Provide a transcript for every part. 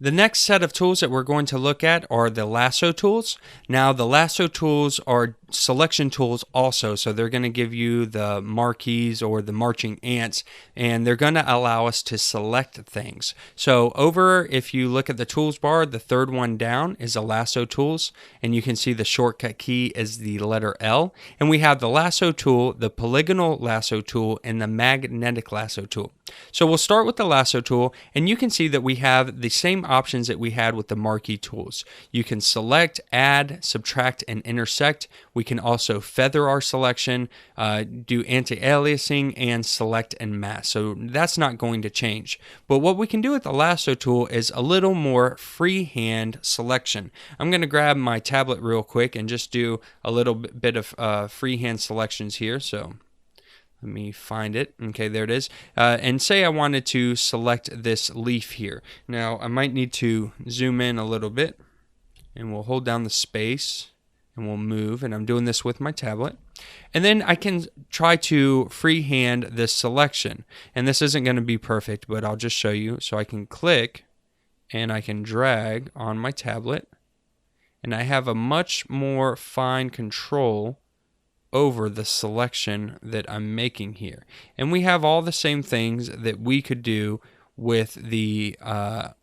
The next set of tools that we're going to look at are the lasso tools. Now, the lasso tools are selection tools also, so they're going to give you the marquees or the marching ants, and they're going to allow us to select things. So over, if you look at the tools bar, the third one down is a lasso tools, and you can see the shortcut key is the letter L, and we have the lasso tool, the polygonal lasso tool, and the magnetic lasso tool. So we'll start with the lasso tool, and you can see that we have the same options that we had with the marquee tools. You can select, add, subtract, and intersect. We can also feather our selection, do anti-aliasing, and select and mask. So that's not going to change. But what we can do with the lasso tool is a little more freehand selection. I'm going to grab my tablet real quick and just do a little bit of freehand selections here. So let me find it. Okay, there it is. And say I wanted to select this leaf here. Now, I might need to zoom in a little bit, and we'll hold down the space, and we'll move, and I'm doing this with my tablet. And then I can try to freehand this selection. And this isn't going to be perfect, but I'll just show you. So I can click, and I can drag on my tablet, and I have a much more fine control over the selection that I'm making here. And we have all the same things that we could do with the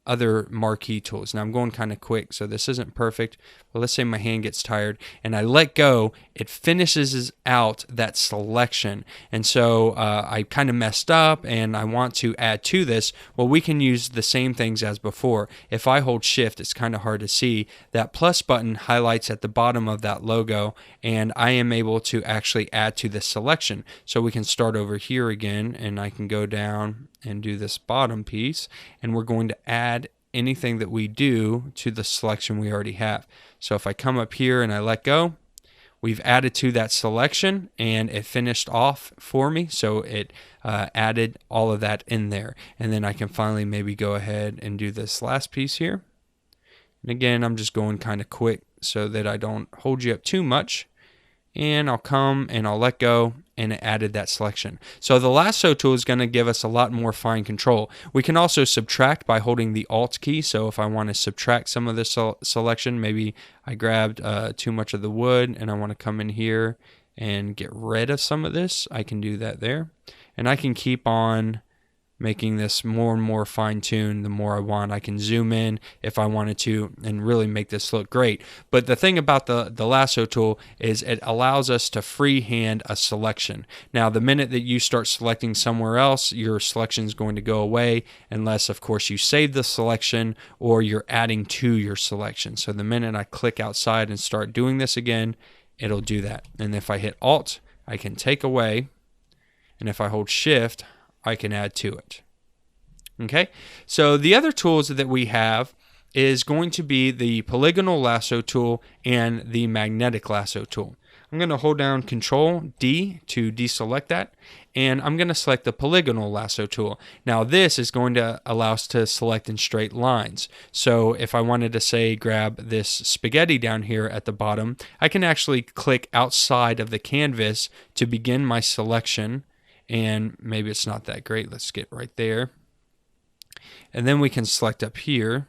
other marquee tools. Now I'm going kind of quick, so this isn't perfect, but let's say my hand gets tired and I let go, it finishes out that selection. And so I kind of messed up and I want to add to this. Well, we can use the same things as before. If I hold shift, it's kind of hard to see. That plus button highlights at the bottom of that logo, and I am able to actually add to the selection. So we can start over here again, and I can go down and do this bottom piece, and we're going to add anything that we do to the selection we already have. So if I come up here and I let go, we've added to that selection and it finished off for me. So it added all of that in there. And then I can finally maybe go ahead and do this last piece here. And again, I'm just going kind of quick so that I don't hold you up too much. And I'll come and I'll let go, and it added that selection. So the lasso tool is going to give us a lot more fine control. We can also subtract by holding the Alt key. So if I want to subtract some of this selection, maybe I grabbed too much of the wood and I want to come in here and get rid of some of this, I can do that there. And I can keep on making this more and more fine-tuned the more I want. I can zoom in if I wanted to and really make this look great. But the thing about the lasso tool is it allows us to freehand a selection. Now, the minute that you start selecting somewhere else, your selection is going to go away unless, of course, you save the selection or you're adding to your selection. So the minute I click outside and start doing this again, it'll do that. And if I hit Alt, I can take away. And if I hold Shift, I can add to it. Okay, so the other tools that we have is going to be the polygonal lasso tool and the magnetic lasso tool. I'm going to hold down Control D to deselect that, and I'm going to select the polygonal lasso tool. Now this is going to allow us to select in straight lines. So if I wanted to say grab this spaghetti down here at the bottom, I can actually click outside of the canvas to begin my selection. And maybe it's not that great. Let's get right there. And then we can select up here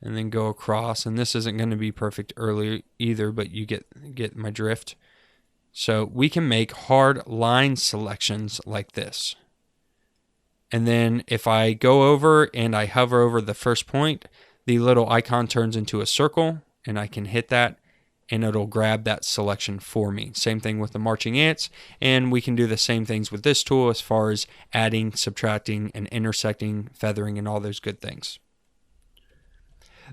and then go across. And this isn't going to be perfect early either, but you get my drift. So we can make hard line selections like this. And then if I go over and I hover over the first point, the little icon turns into a circle, and I can hit that, and it'll grab that selection for me. Same thing with the marching ants, and we can do the same things with this tool as far as adding, subtracting, and intersecting, feathering, and all those good things.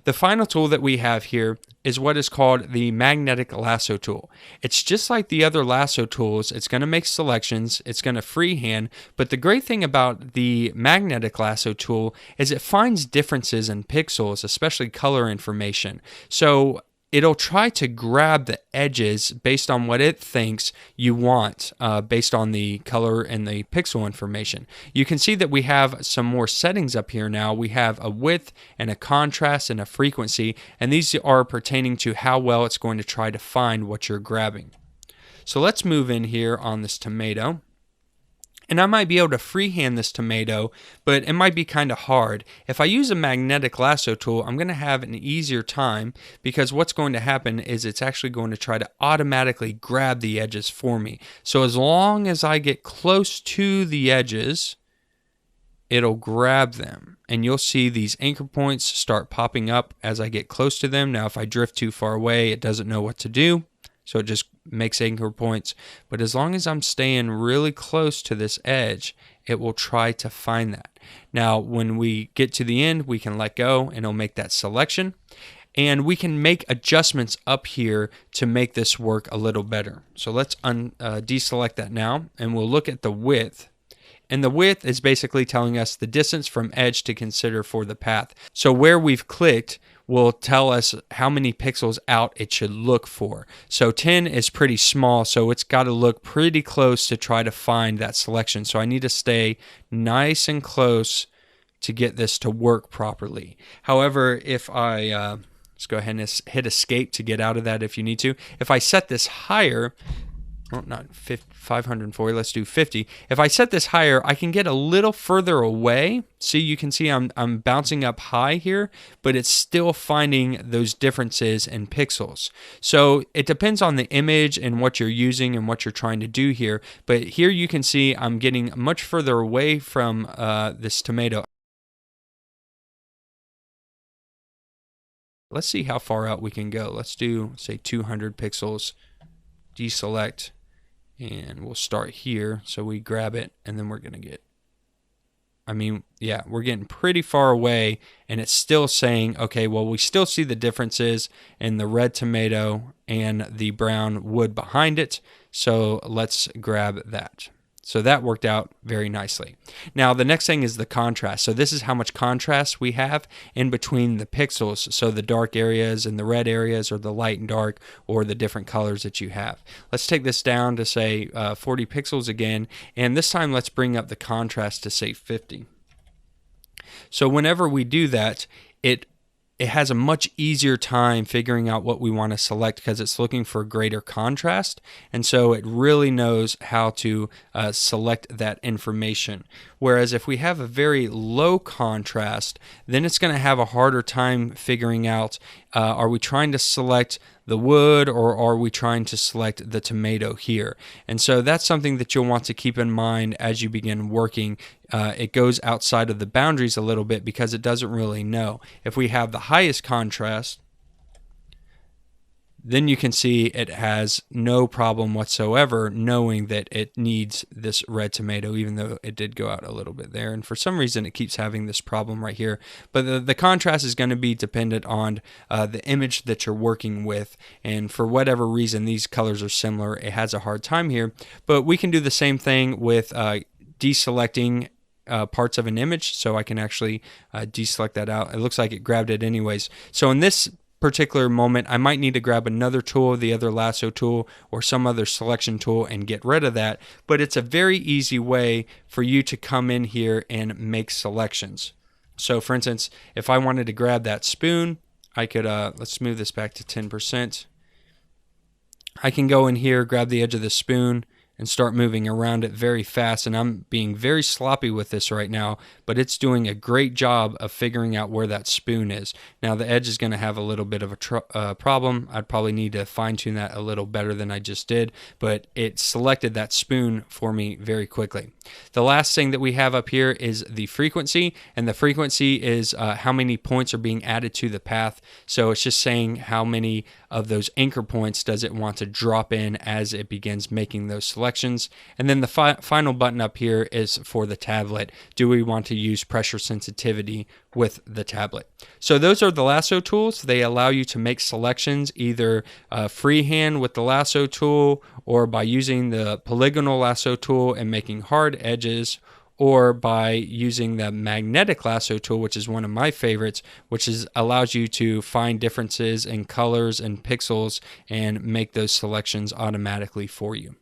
The final tool that we have here is what is called the magnetic lasso tool. It's just like the other lasso tools. It's going to make selections, it's going to freehand, but the great thing about the magnetic lasso tool is it finds differences in pixels, especially color information. So it'll try to grab the edges based on what it thinks you want, based on the color and the pixel information. You can see that we have some more settings up here now. We have a width and a contrast and a frequency, and these are pertaining to how well it's going to try to find what you're grabbing. So let's move in here on this tomato. And I might be able to freehand this tomato, but it might be kind of hard. If I use a magnetic lasso tool, I'm going to have an easier time, because what's going to happen is it's actually going to try to automatically grab the edges for me. So as long as I get close to the edges, it'll grab them. And you'll see these anchor points start popping up as I get close to them. Now, if I drift too far away, it doesn't know what to do. So it just makes anchor points. But as long as I'm staying really close to this edge, it will try to find that. Now, when we get to the end, we can let go and it'll make that selection. And we can make adjustments up here to make this work a little better. So let's deselect that now, and we'll look at the width. And the width is basically telling us the distance from edge to consider for the path. So where we've clicked will tell us how many pixels out it should look for. So 10 is pretty small, so it's got to look pretty close to try to find that selection. So I need to stay nice and close to get this to work properly. However, if I, let's go ahead and hit escape to get out of that if you need to. If I set this higher, well, not 540, let's do 50. If I set this higher, I can get a little further away. See, you can see I'm bouncing up high here, but it's still finding those differences in pixels. So it depends on the image and what you're using and what you're trying to do here. But here you can see I'm getting much further away from this tomato. Let's see how far out we can go. Let's do, say, 200 pixels. Deselect. And we'll start here. So we grab it, and then we're going to get, we're getting pretty far away, and it's still saying, okay, well, we still see the differences in the red tomato and the brown wood behind it. So let's grab that. So that worked out very nicely. Now, the next thing is the contrast. So this is how much contrast we have in between the pixels. So the dark areas and the red areas, or the light and dark, or the different colors that you have. Let's take this down to, say, 40 pixels again. And this time, let's bring up the contrast to, say, 50. So whenever we do that, it has a much easier time figuring out what we want to select, because it's looking for greater contrast, and so it really knows how to select that information. Whereas if we have a very low contrast, then it's going to have a harder time figuring out, are we trying to select the wood, or are we trying to select the tomato here? And so that's something that you'll want to keep in mind as you begin working. It goes outside of the boundaries a little bit because it doesn't really know. If we have the highest contrast, then you can see it has no problem whatsoever knowing that it needs this red tomato, even though it did go out a little bit there. And for some reason, it keeps having this problem right here. But the contrast is going to be dependent on the image that you're working with. And for whatever reason, these colors are similar. It has a hard time here. But we can do the same thing with deselecting parts of an image. So I can actually deselect that out. It looks like it grabbed it anyways. So in this particular moment, I might need to grab another tool, the other lasso tool, or some other selection tool, and get rid of that. But it's a very easy way for you to come in here and make selections. So for instance, if I wanted to grab that spoon, I could, let's move this back to 10%. I can go in here, grab the edge of the spoon, and start moving around it very fast. And I'm being very sloppy with this right now, but it's doing a great job of figuring out where that spoon is. Now the edge is going to have a little bit of a problem. I'd probably need to fine tune that a little better than I just did, but it selected that spoon for me very quickly. The last thing that we have up here is the frequency, and the frequency is how many points are being added to the path. So it's just saying how many of those anchor points does it want to drop in as it begins making those selections. And then the final button up here is for the tablet. Do we want to use pressure sensitivity with the tablet? So those are the lasso tools. They allow you to make selections either freehand with the lasso tool, or by using the polygonal lasso tool and making hard edges, or by using the magnetic lasso tool, which is one of my favorites, which allows you to find differences in colors and pixels and make those selections automatically for you.